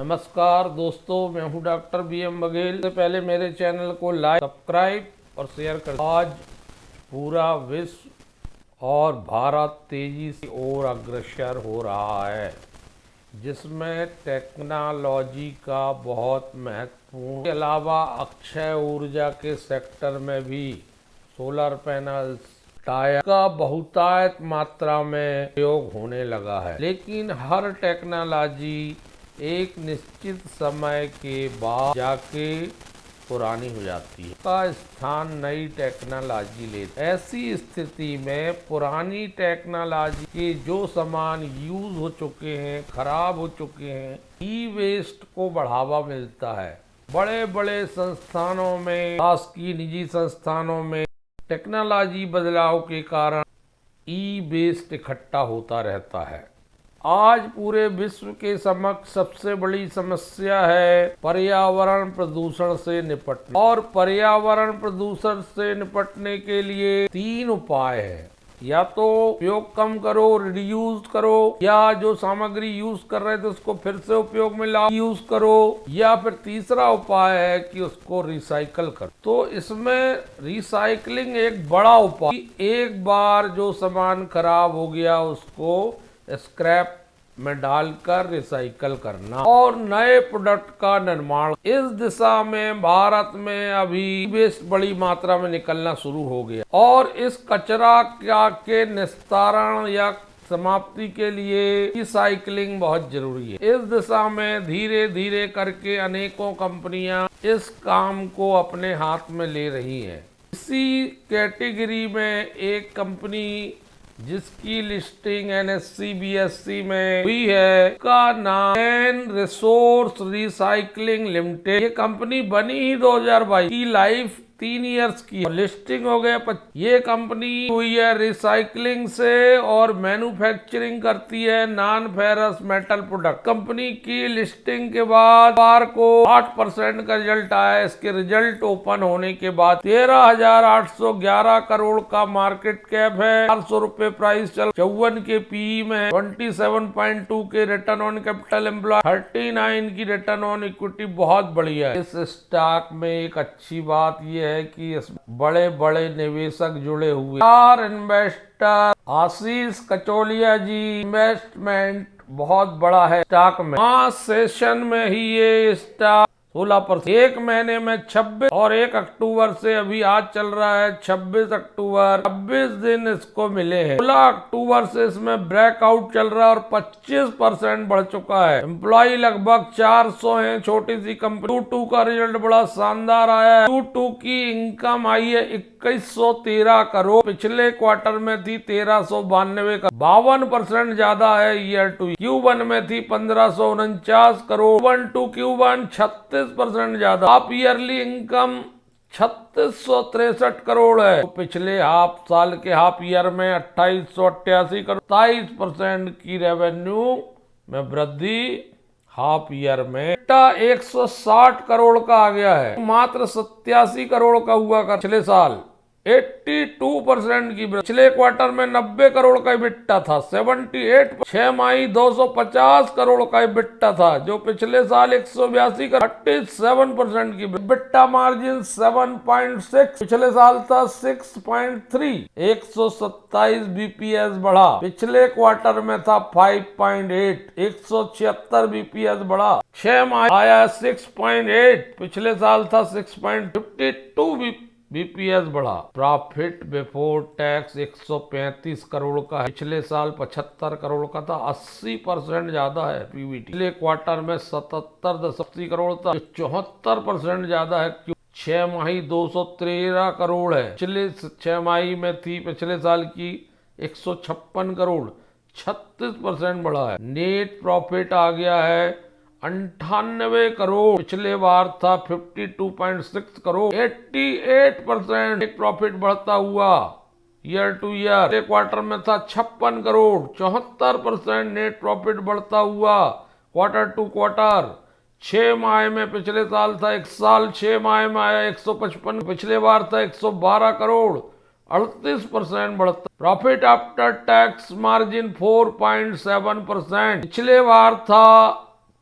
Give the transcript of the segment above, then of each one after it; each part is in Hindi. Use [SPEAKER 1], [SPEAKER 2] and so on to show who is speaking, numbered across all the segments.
[SPEAKER 1] नमस्कार दोस्तों, मैं हूं डॉक्टर BM बघेल। सबसे पहले मेरे चैनल को लाइक, सब्सक्राइब और शेयर कर। आज पूरा विश्व और भारत तेजी से और अग्रसर हो रहा है, जिसमें टेक्नोलॉजी का बहुत महत्वपूर्ण के अलावा अक्षय ऊर्जा के सेक्टर में भी सोलर पैनल्स, टायर का बहुतायत मात्रा में प्रयोग होने लगा है। लेकिन हर टेक्नोलॉजी एक निश्चित समय के बाद जाके पुरानी हो जाती है, का स्थान नई टेक्नोलॉजी लेती है। ऐसी स्थिति में पुरानी टेक्नोलॉजी के जो सामान यूज हो चुके हैं, खराब हो चुके हैं, ई वेस्ट को बढ़ावा मिलता है। बड़े बड़े संस्थानों में, शासकीय निजी संस्थानों में टेक्नोलॉजी बदलाव के कारण ई वेस्ट इकट्ठा होता रहता है। आज पूरे विश्व के समक्ष सबसे बड़ी समस्या है पर्यावरण प्रदूषण से निपटना। और पर्यावरण प्रदूषण से निपटने के लिए 3 उपाय है। या तो उपयोग कम करो, रिड्यूस करो, या जो सामग्री यूज कर रहे थे उसको फिर से उपयोग में लाओ, यूज करो, या फिर तीसरा उपाय है कि उसको रिसाइकल करो। तो इसमें रिसाइकलिंग एक बड़ा उपाय। एक बार जो सामान खराब हो गया उसको स्क्रैप में डालकर रिसाइकल करना और नए प्रोडक्ट का निर्माण। इस दिशा में भारत में अभी वेस्ट बड़ी मात्रा में निकलना शुरू हो गया और इस कचरा के निस्तारण या समाप्ति के लिए रिसाइकलिंग बहुत जरूरी है। इस दिशा में धीरे धीरे करके अनेकों कंपनियां इस काम को अपने हाथ में ले रही हैं। इसी कैटेगरी में एक कंपनी जिसकी लिस्टिंग NSE BSE में हुई है, का नाम एन रिसोर्स रिसाइकलिंग लिमिटेड। ये कंपनी बनी ही 2022 की, लाइफ 3 इयर्स की और लिस्टिंग हो गया। ये कंपनी हुई है रिसाइकलिंग से और मैन्युफैक्चरिंग करती है non ferrous metal product. Company की लिस्टिंग के बाद बार को 8% का रिजल्ट आया। इसके रिजल्ट ओपन होने के बाद 13,811 करोड़ का मार्केट कैप है, 400 रुपए प्राइस चल, 54 के PE में, 27.2 के रिटर्न ऑन कैपिटल एम्प्लॉय, 39 की रिटर्न ऑन इक्विटी। बहुत बढ़िया है। इस स्टॉक में एक अच्छी बात यह है कि इस बड़े बड़े निवेशक जुड़े हुए। इन्वेस्टर आशीष कचोलिया जी इन्वेस्टमेंट बहुत बड़ा है स्टॉक में। 5 सेशन में ही ये स्टॉक 16%, एक महीने में 26 और 1 अक्टूबर से अभी आज चल रहा है 26 अक्टूबर, 26 दिन इसको मिले हैं। 16 अक्टूबर से इसमें ब्रेकआउट चल रहा है और 25% बढ़ चुका है। एम्प्लॉय लगभग 400 हैं। छोटी सी कंपनी। Q2 का रिजल्ट बड़ा शानदार आया है। Q2 की इनकम आई है 2113 करोड़, पिछले क्वार्टर में थी 1392 करोड़, 52% ज्यादा है ईयर टू। Q1 में थी 1549 करोड़, Q1 to Q1 36% ज्यादा। हाफ ईयरली इनकम 3663 करोड़ है। तो पिछले हाफ साल के हाफ ईयर में 2888 करोड़, 23% की रेवेन्यू में वृद्धि हाफ ईयर में। 160 करोड़ का आ गया है, मात्र 87 करोड़ का हुआ कर पिछले साल। 82% की। पिछले क्वार्टर में 90 करोड़ का इबिट्टा था, 78। 6 माही 250 करोड़ का इबिट्टा था, जो पिछले साल 182 का, 37% की। इबिट्टा मार्जिन 7.6, पिछले साल था 6.3, 127 BPS बढ़ा। पिछले क्वार्टर में था 5.8, 176 BPS बढ़ा। 6 माह आया 6.8, पिछले साल था 6.52 BPS बढ़ा। प्रॉफिट बिफोर टैक्स 135 करोड़ का है, पिछले साल 75 करोड़ का था, 80% ज्यादा है। PBT पिछले क्वार्टर में 77.80 करोड़ था, 74% ज्यादा है। 6 माही 213 करोड़ है, पिछले 6 माही में थी पिछले साल की 156 करोड़, 36% बढ़ा है। नेट प्रॉफिट आ गया है 98 करोड़, पिछले बार था 52.6 करोड़, 88% एक प्रॉफिट बढ़ता हुआ ईयर टू ईयर। एक क्वार्टर में था 56 करोड़, 74% नेट प्रॉफिट बढ़ता हुआ क्वार्टर टू क्वार्टर। 6 माह में पिछले साल था, 1 साल 6 माह में आया 155, पिछले बार था 112 करोड़, 38% बढ़ता। प्रॉफिट आफ्टर टैक्स मार्जिन 4.7%, पिछले बार था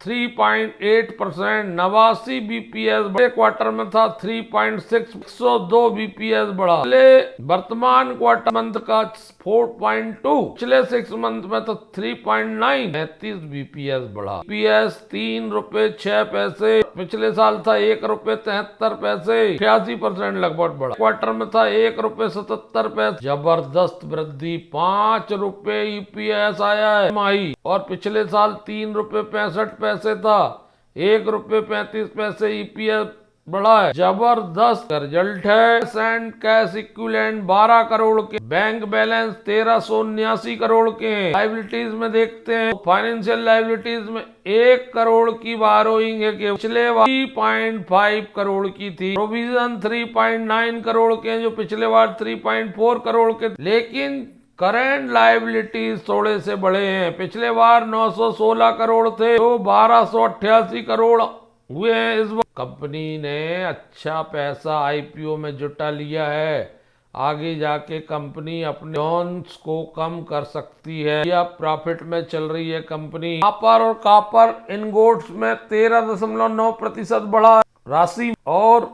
[SPEAKER 1] 3.8%। 89 बीपीएस बड़े क्वार्टर में था 3.6, 102 बीपीएस बढ़ा। पिछले वर्तमान क्वार्टर मंथ का 4.2, पिछले 6 मंथ में तो 3.9, 33 बीपीएस बढ़ा। बीपीएस 3 रुपए 6 पैसे, पिछले साल था 1 रुपए 73 पैसे, 88% लगभग बढ़ा। क्वार्टर में था 1 रुपए 77 पैसे, जबरदस्त वृद्धि, 5 रुपए ईपीएस आया है माही। और पिछले साल 3 रुपए 65 पैसे था, 1 रुपए 35 पैसे ईपीएस बढ़ा है। जबरदस्त रिजल्ट है। एंड कैश इक्विवेलेंट 12 करोड़ के, बैंक बैलेंस 1379 करोड़ के हैं। लाइबिलिटीज में देखते हैं, फाइनेंशियल लाइबिलिटीज में 1 करोड़ की बारोइंग है कि पिछले 3.5 करोड़ की थी। प्रोविजन 3.9 करोड़ के, जो पिछले बार 3.4 करोड़ के। लेकिन करेंट लाइबिलिटीज थोड़े से बड़े हैं। पिछले बार 916 करोड़ थे, तो 1288 करोड़ हुए हैं इस बार। कंपनी ने अच्छा पैसा आईपीओ में जुटा लिया है। आगे जाके कंपनी अपने लोन्स को कम कर सकती है। यह प्रॉफिट में चल रही है कंपनी। कॉपर और कॉपर इनगोट्स में 13.9% बढ़ा राशि, और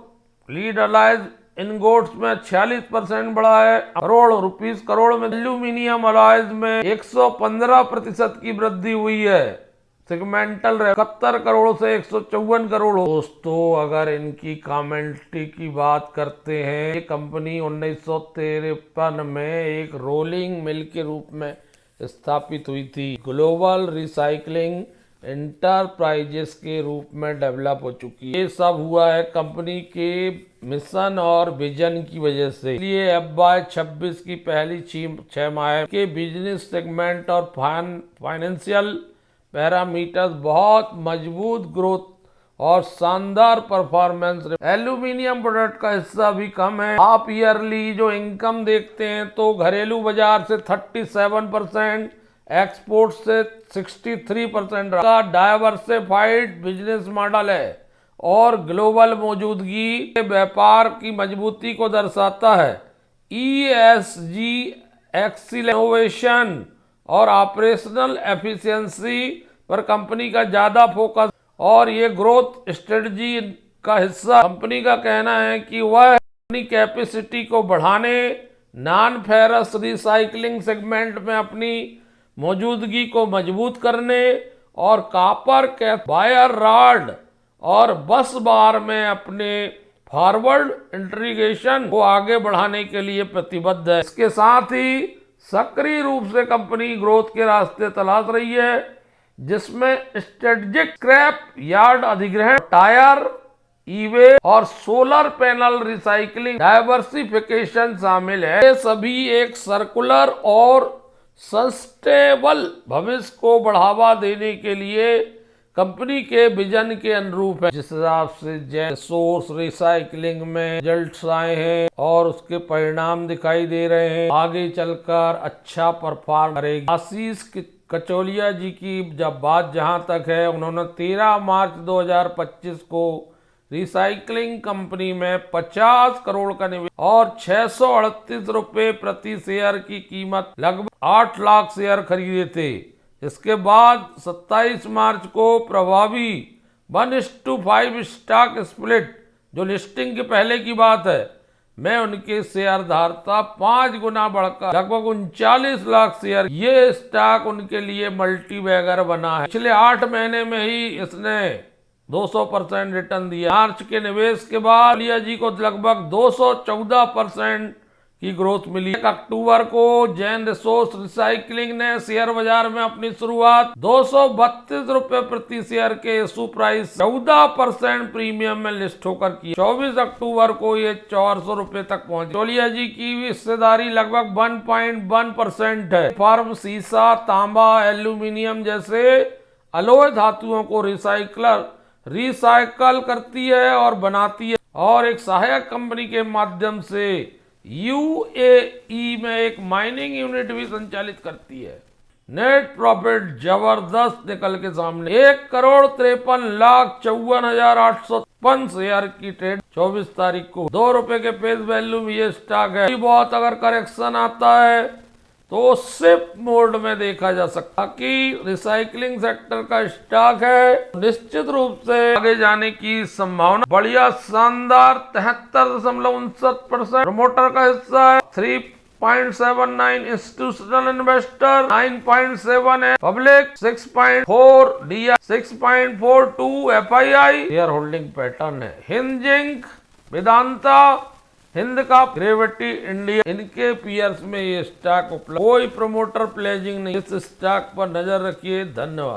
[SPEAKER 1] लीड अलाइज इनगोट्स में 46% बढ़ा है करोड़ रुपीस। करोड़ में एल्यूमिनियम अलाइज में 115% की वृद्धि हुई है। सेगमेंटल 71 करोड़ से 154 करोड़। दोस्तों, अगर इनकी कमेंट्री की बात करते हैं, ये कंपनी 1953 में एक रोलिंग मिल के रूप में स्थापित हुई थी। ग्लोबल रिसाइकलिंग एंटरप्राइजेस के रूप में डेवलप हो चुकी है। ये सब हुआ है कंपनी के मिशन और विजन की वजह से। इसलिए FY26 की पहली 6 माह के बिजनेस सेगमेंट और फाइनेंशियल पैरामीटर्स बहुत मजबूत ग्रोथ और शानदार परफॉर्मेंस। एल्यूमिनियम प्रोडक्ट का हिस्सा भी कम है। हाफ ईयरली जो इनकम देखते हैं तो घरेलू बाजार से 37%, एक्सपोर्ट से 63% का डाइवर्सिफाइड बिजनेस मॉडल है और ग्लोबल मौजूदगी व्यापार की मजबूती को दर्शाता है। ESG एक्सीलेंस, इनोवेशन और ऑपरेशनल एफिशिएंसी पर कंपनी का ज्यादा फोकस, और ये ग्रोथ स्ट्रेटजी का हिस्सा। कंपनी का कहना है कि वह अपनी कैपेसिटी को बढ़ाने, नॉन फेरस रिसाइकलिंग सेगमेंट में अपनी मौजूदगी को मजबूत करने और कॉपर के वायर रॉड और बस बार में अपने फॉरवर्ड इंटीग्रेशन को आगे बढ़ाने के लिए प्रतिबद्ध है। इसके साथ ही सक्रिय रूप से कंपनी ग्रोथ के रास्ते तलाश रही है, जिसमें स्ट्रेटेजिक स्क्रैप यार्ड अधिग्रहण, टायर, ईवे और सोलर पैनल रिसाइकलिंग, डाइवर्सिफिकेशन शामिल है। ये सभी एक सर्कुलर और सस्टेनेबल भविष्य को बढ़ावा देने के लिए कंपनी के विजन के अनुरूप है। जिस हिसाब से सोर्स रिसाइकलिंग में रिजल्ट्स आए हैं और उसके परिणाम दिखाई दे रहे हैं, आगे चलकर अच्छा परफॉर्म करेगी। आशीष कचौलिया जी की जब बात जहां तक है, उन्होंने 13 मार्च 2025 को रिसाइकलिंग कंपनी में 50 करोड़ का निवेश और 638 रुपए प्रति शेयर की कीमत, लगभग 8 लाख शेयर खरीदे थे। इसके बाद 27 मार्च को प्रभावी 1:5 स्टॉक स्प्लिट, जो लिस्टिंग के पहले की बात है, मैं उनके शेयर धारता 5 गुना बढ़कर लगभग 39 लाख शेयर। ये स्टॉक उनके लिए मल्टी बैगर बना है। पिछले 8 महीने में ही इसने 200% रिटर्न दिया। मार्च के निवेश के बाद लिया जी को लगभग 214% की ग्रोथ मिली। 1 अक्टूबर को जैन रिसोर्स रिसाइकलिंग ने शेयर बाजार में अपनी शुरुआत 232 रुपए प्रति शेयर के इशू प्राइस 14% प्रीमियम में लिस्ट होकर की। 24 अक्टूबर को ये 400 रुपए तक पहुंची। कचौलिया जी की हिस्सेदारी लगभग 1.1% है। फर्म शीशा, तांबा, एल्यूमिनियम जैसे अलॉय धातुओं को रिसाइकल करती है और बनाती है, और एक सहायक कंपनी के माध्यम से UAE में एक माइनिंग यूनिट भी संचालित करती है। नेट प्रॉफिट जबरदस्त निकल के सामने, 1,53,54,855 शेयर की ट्रेड 24 तारीख को 2 रुपए के फेस वैल्यू में ये स्टॉक है। बहुत अगर करेक्शन आता है तो सिप मोड में देखा जा सकता कि रिसाइकलिंग सेक्टर का स्टॉक है, निश्चित रूप से आगे जाने की संभावना बढ़िया शानदार 73.59%। प्रमोटर का हिस्सा है 3.79, इंस्टीट्यूशनल इन्वेस्टर 9.7 है, public 6.4, DI 6.42, FII share holding pattern है। हिंजिंग, वेदांता, हिंद का, ग्रेविटी इंडिया, इनके पीयर्स में ये स्टॉक उपलब्ध। कोई प्रमोटर प्लेजिंग नहीं, इस स्टॉक पर नजर रखिए। धन्यवाद।